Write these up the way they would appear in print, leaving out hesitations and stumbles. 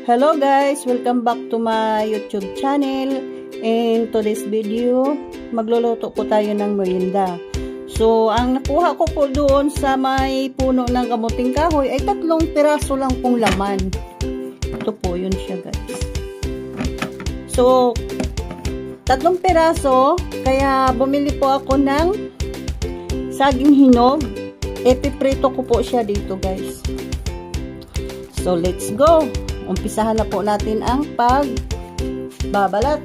Hello guys! Welcome back to my YouTube channel. In today's video, magluluto po tayo ng merienda. So, ang nakuha ko po doon sa may puno ng kamuting kahoy ay 3 piraso lang pong laman. Ito po, yun siya guys. So, 3 piraso, kaya bumili po ako ng saging hinog. Ipiprito ko po siya dito guys. So, let's go! Umpisahan na po natin ang pagbabalat.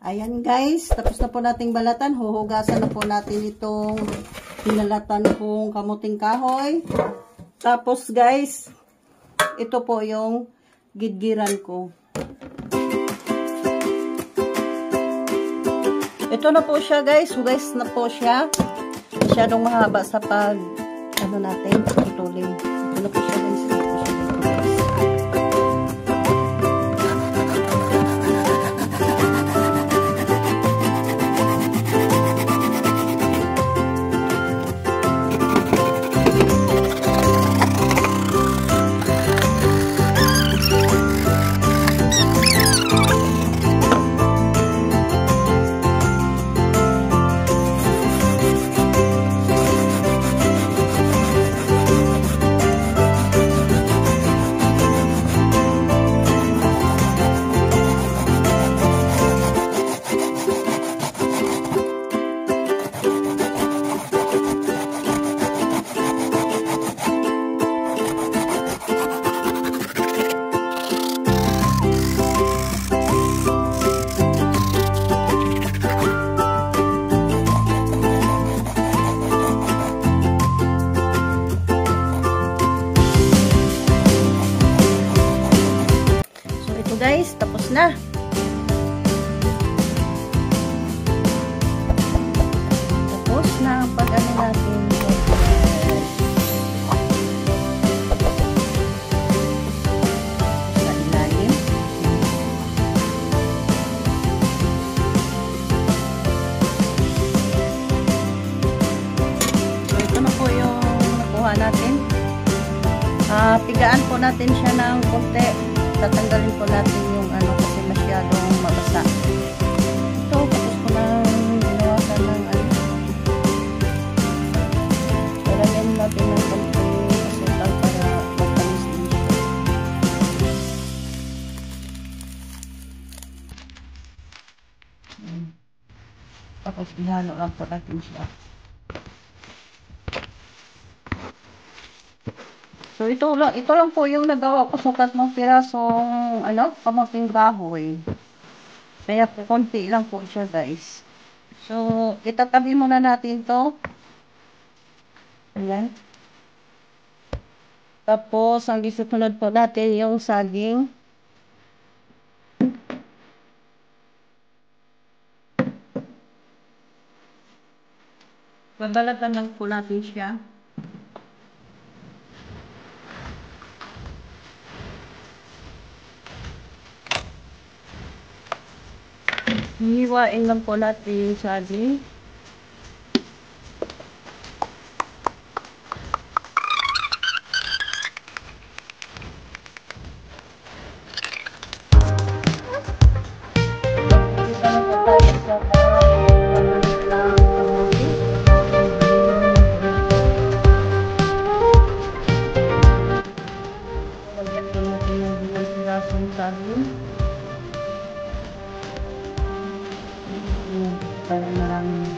Ayan guys, tapos na po nating balatan. Huhugasan na po natin itong pinalatan kong kamuting kahoy. Tapos guys, ito po yung gidgiran ko. Ito na po siya guys, hugas na po siya. Masyadong mahaba sa natin, putulin. Ito na po siya guys. Guys, tapos na. Tapos na ang pag-ano natin. Sa ilalim. So, ito na po yung nakuha natin. Pigaan po natin siya ng konti. Tatanggalin po natin yung kasi masyadong mabasa. Ito, tapos ko nang ginawasan ng Lalagyan natin ng konti asukal para matamis din siya. Tapos ihalo lang po natin siya. So, ito lang po yung nagawa ko sa 3 pirasong, kamuting kahoy. Kaya konti lang po siya, guys. So, itatabi muna natin to. Ayan. Tapos, ang isusunod po natin yung saging. Babalatan lang po natin siya. Hihiwain lang po natin yung saging. Dito na po tayo sa lagyan po natin yung pirasong saging. Para marami.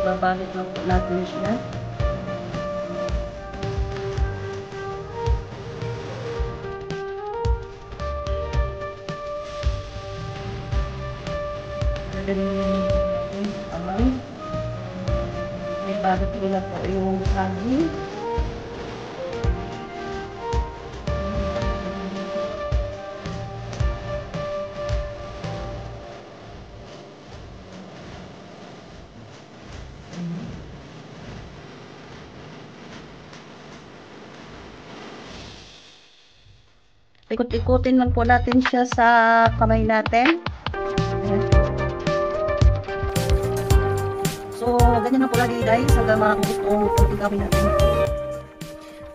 Babalik lang po natin siya. Galing natin. Amay. May balit ko na po yung saging. ikot-ikutin lang po natin siya sa kamay natin. Ayan. So, ganyan na po lagi guys, hanggang makakabos po ang gawin natin.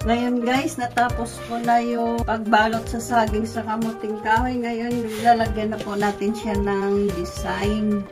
Ngayon guys, natapos po na yung pagbalot sa saging sa kamuting kahoy. Ngayon, lalagyan na po natin siya ng design.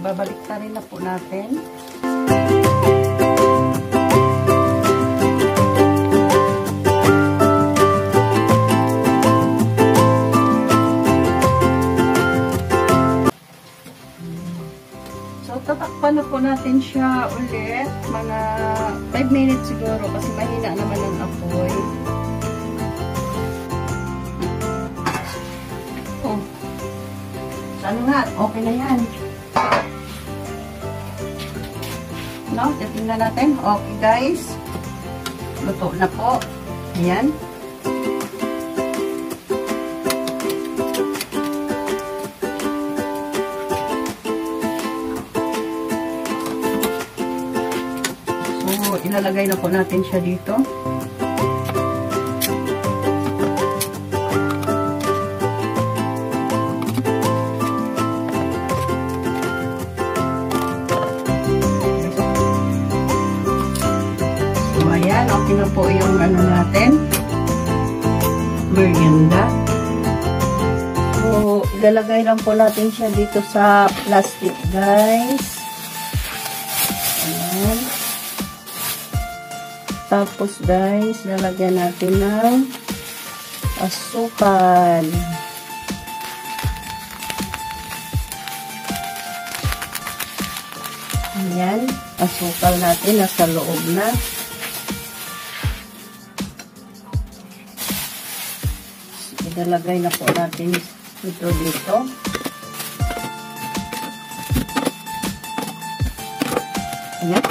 Babaliktarin na po natin. So, tatakpan na po natin siya ulit. Mga 5 minutes siguro kasi mahina naman ang apoy. Oh. Ano nga? Okay na yan. No, tingnan natin. Okay guys. Luto na po. Ayan. So, ilalagay na po natin siya dito. Ayan, okay na po yung ano natin, merienda. So, ilalagay lang po natin siya dito sa plastic, guys. Ayan. Tapos, guys, lalagyan natin ng asukal. Ayan, asukal natin nasa loob na. Ilalagay na po natin ito dito. Ayan.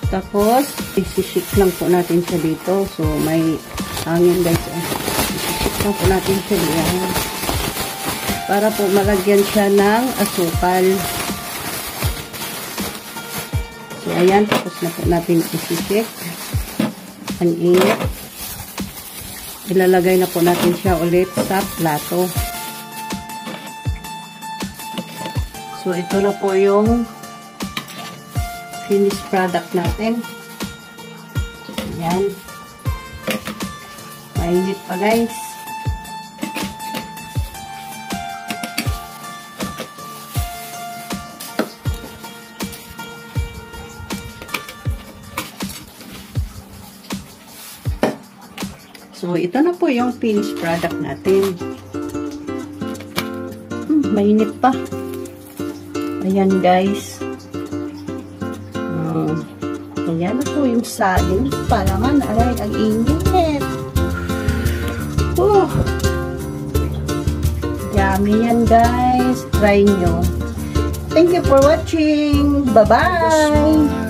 Tapos, isishik lang po natin siya dito. So, may hangin guys. Isishik lang po natin siya dito. Para po malagyan siya ng asukal. So, ayan. Tapos na po natin isishik. Ang init. Ilalagay na po natin siya ulit sa plato. So, ito na po yung finished product natin. Ayan. Mainit pa guys. So, ito na po yung finished product natin. Mainit pa. Ayan, guys. Ayan na po yung saging. Pa naman, aray, ang init. Yummy yan, guys. Try nyo. Thank you for watching. Bye-bye!